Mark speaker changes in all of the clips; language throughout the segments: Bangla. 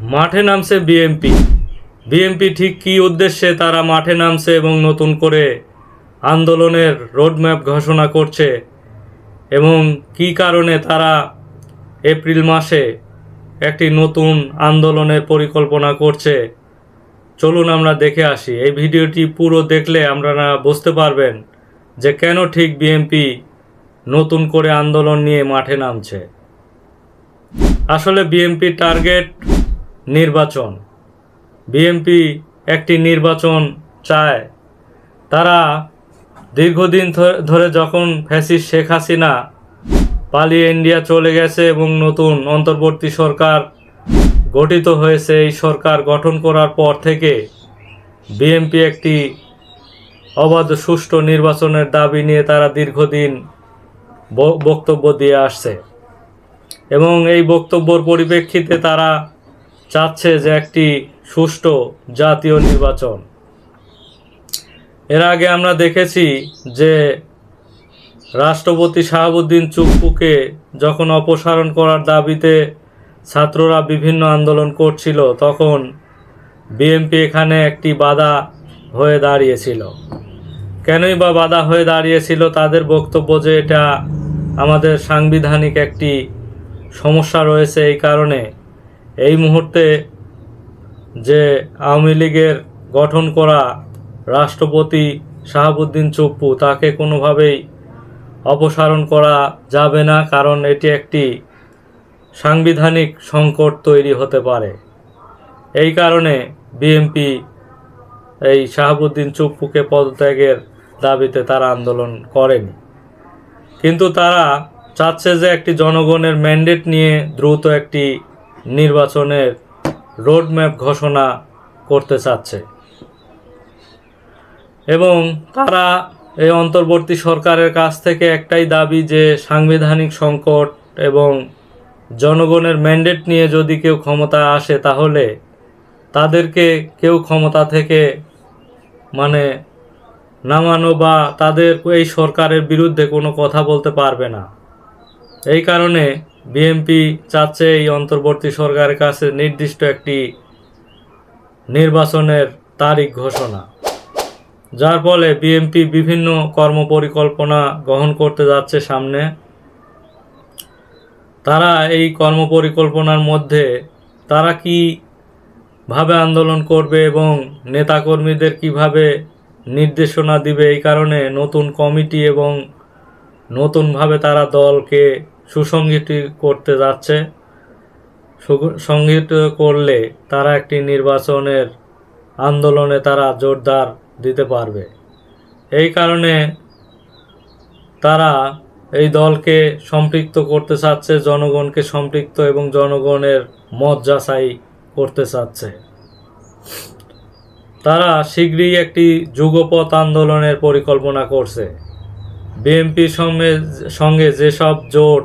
Speaker 1: মাঠে নামছে বিএনপি। বিএনপি ঠিক কী উদ্দেশ্যে তারা মাঠে নামছে এবং নতুন করে আন্দোলনের রোডম্যাপ ঘোষণা করছে এবং কী কারণে তারা এপ্রিল মাসে একটি নতুন আন্দোলনের পরিকল্পনা করছে, চলুন আমরা দেখে আসি। এই ভিডিওটি পুরো দেখলে আপনারা বুঝতে পারবেন যে কেন ঠিক বিএনপি নতুন করে আন্দোলন নিয়ে মাঠে নামছে। আসলে বিএনপির টার্গেট নির্বাচন। বিএনপি একটি নির্বাচন চায়। তারা দীর্ঘদিন ধরে যখন ফ্যাসিস্ট শেখ হাসিনা পালিয়ে ইন্ডিয়া চলে গেছে এবং নতুন অন্তর্বর্তী সরকার গঠিত হয়েছে, এই সরকার গঠন করার পর থেকে বিএনপি একটি অবাধ সুষ্ঠু নির্বাচনের দাবি নিয়ে তারা দীর্ঘদিন বক্তব্য দিয়ে আসছে এবং এই বক্তব্যের পরিপ্রেক্ষিতে তারা চাচ্ছে যে একটি সুষ্ঠু জাতীয় নির্বাচন। এর আগে আমরা দেখেছি যে রাষ্ট্রপতি শাহাবুদ্দিন চুপ্পুকে যখন অপসারণ করার দাবিতে ছাত্ররা বিভিন্ন আন্দোলন করছিল, তখন বিএনপি এখানে একটি বাধা হয়ে দাঁড়িয়েছিল। কেনই বা বাধা হয়ে দাঁড়িয়েছিল? তাদের বক্তব্য যে এটা আমাদের সাংবিধানিক একটি সমস্যা রয়েছে, এই কারণে এই মুহূর্তে যে আওয়ামী লীগের গঠন করা রাষ্ট্রপতি শাহাবুদ্দিন চুপ্পু, তাকে কোনোভাবেই অপসারণ করা যাবে না, কারণ এটি একটি সাংবিধানিক সংকট তৈরি হতে পারে। এই কারণে বিএনপি এই শাহাবুদ্দিন চুপ্পুকে পদত্যাগের দাবিতে তারা আন্দোলন করেনি, কিন্তু তারা চাচ্ছে যে একটি জনগণের ম্যান্ডেট নিয়ে দ্রুত একটি নির্বাচনের রোডম্যাপ ঘোষণা করতে চাচ্ছে এবং তারা এই অন্তর্বর্তী সরকারের কাছ থেকে একটাই দাবি যে সাংবিধানিক সংকট এবং জনগণের ম্যান্ডেট নিয়ে যদি কেউ ক্ষমতায় আসে, তাহলে তাদেরকে কেউ ক্ষমতা থেকে নামানো বা তাদের এই সরকারের বিরুদ্ধে কোনো কথা বলতে পারবে না। এই কারণে বিএনপি চাচ্ছে এই অন্তর্বর্তী সরকারের কাছে নির্দিষ্ট একটি নির্বাচনের তারিখ ঘোষণা, যার ফলে বিএনপি বিভিন্ন কর্মপরিকল্পনা গ্রহণ করতে যাচ্ছে সামনে। তারা এই কর্মপরিকল্পনার মধ্যে তারা কিভাবে আন্দোলন করবে এবং নেতাকর্মীদের কিভাবে নির্দেশনা দিবে, এই কারণে নতুন কমিটি এবং নতুনভাবে তারা দলকে সুসংগঠিত করতে যাচ্ছে। সংগঠিত করলে তারা একটি নির্বাচনের আন্দোলনে তারা জোরদার দিতে পারবে। এই কারণে তারা এই দলকে সম্পৃক্ত করতে চাচ্ছে, জনগণকে সম্পৃক্ত এবং জনগণের মত যাচাই করতে চাচ্ছে। তারা শীঘ্রই একটি যুগপৎ আন্দোলনের পরিকল্পনা করছে। বিএনপির সঙ্গে যেসব জোট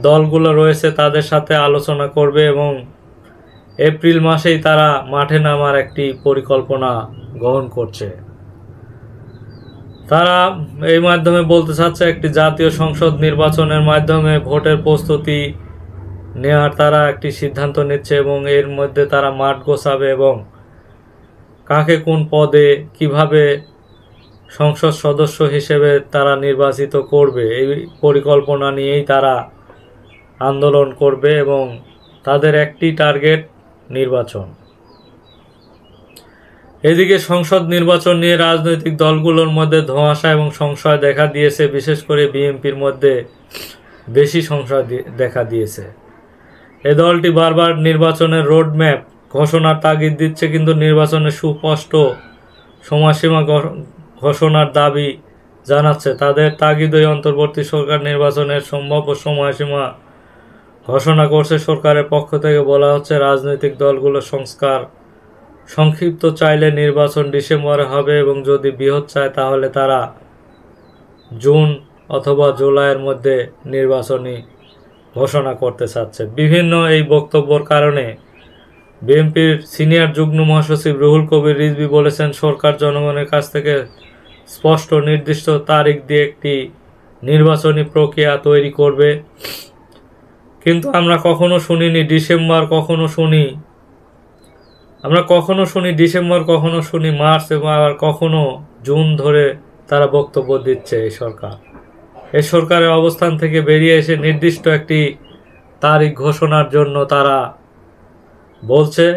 Speaker 1: দলগুলো রয়েছে তাদের সাথে আলোচনা করবে এবং এপ্রিল মাসেই তারা মাঠে নামার একটি পরিকল্পনা গ্রহণ করছে। তারা এই মাধ্যমে বলতে চাচ্ছে একটি জাতীয় সংসদ নির্বাচনের মাধ্যমে ভোটের প্রস্তুতি নেওয়ার তারা একটি সিদ্ধান্ত নিচ্ছে এবং এর মধ্যে তারা মাঠ গোছাবে এবং কাকে কোন পদে কিভাবে সংসদ সদস্য হিসেবে তারা নির্বাচিত করবে, এই পরিকল্পনা নিয়েই তারা আন্দোলন করবে এবং তাদের একটি টার্গেট নির্বাচন। এদিকে সংসদ নির্বাচন নিয়ে রাজনৈতিক দলগুলোর মধ্যে ধোঁয়াশা এবং সংশয় দেখা দিয়েছে, বিশেষ করে বিএনপির মধ্যে বেশি সংশয় দেখা দিয়েছে। এ দলটি বারবার নির্বাচনের রোডম্যাপ ঘোষণার তাগিদ দিচ্ছে, কিন্তু নির্বাচনের সুস্পষ্ট সময়সীমা ঘোষণার দাবি জানাচ্ছে। তাদের তাগিদই অন্তর্বর্তী সরকার নির্বাচনের সম্ভাব্য সময়সীমা ঘোষণা করছে। সরকারের পক্ষ থেকে বলা হচ্ছে রাজনৈতিক দলগুলো সংক্ষিপ্ত চাইলে নির্বাচন ডিসেম্বরে হবে এবং যদি বৃহৎ চায় তাহলে তারা জুন অথবা জুলাইয়ের মধ্যে নির্বাচনী ঘোষণা করতে চাচ্ছে। বিভিন্ন এই বক্তব্যের কারণে বিএনপির সিনিয়র যুগ্ম মহাসচিব রুহুল কবির রিজভী বলেছেন, সরকার জনগণের কাছ থেকে স্পষ্ট নির্দিষ্ট তারিখ দিয়ে একটি নির্বাচনী প্রক্রিয়া তৈরি করবে, কিন্তু আমরা কখনো শুনিনি ডিসেম্বর, কখনো শুনি আমরা কখনো শুনি ডিসেম্বর, কখনো শুনি মার্চ এবং আবার কখনো জুন ধরে তারা বক্তব্য দিচ্ছে এই সরকার। এই সরকারের অবস্থান থেকে বেরিয়ে এসে নির্দিষ্ট একটি তারিখ ঘোষণার জন্য তারা বলছে।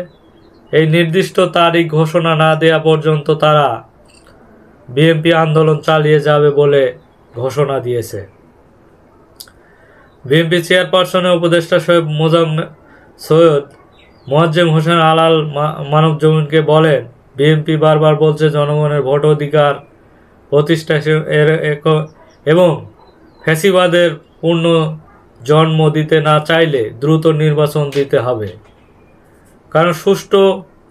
Speaker 1: এই নির্দিষ্ট তারিখ ঘোষণা না দেওয়া পর্যন্ত তারা বিএনপি আন্দোলন চালিয়ে যাবে বলে ঘোষণা দিয়েছে। বিএনপি চেয়ারপারসনের উপদেষ্টা সৈয়দ মোয়াজ্জেম হোসেন আলাল মানবজমিনকে বলেন, বিএনপি বারবার বলছে জনগণের ভোট অধিকার প্রতিষ্ঠা এবং ফ্যাসিবাদের পূর্ণ জন্ম দিতে না চাইলে দ্রুত নির্বাচন দিতে হবে, কারণ সুষ্ঠু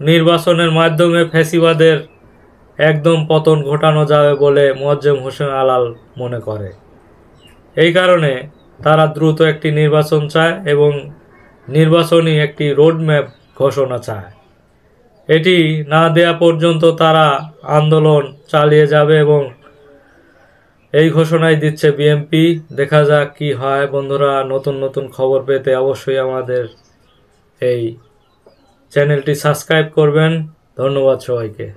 Speaker 1: নির্বাচনের মাধ্যমে ফ্যাসিবাদের একদম পতন ঘটানো যাবে বলে মোয়াজ্জেম হোসেন আলাল মনে করে। এই কারণে তারা দ্রুত একটি নির্বাচন চায় এবং নির্বাচনী একটি রোডম্যাপ ঘোষণা চায়। এটি না দেয়া পর্যন্ত তারা আন্দোলন চালিয়ে যাবে এবং এই ঘোষণাই দিচ্ছে বিএনপি। দেখা যাক কি হয়। বন্ধুরা, নতুন নতুন খবর পেতে অবশ্যই আমাদের এই চ্যানেলটি সাবস্ক্রাইব করবেন। ধন্যবাদ সবাইকে।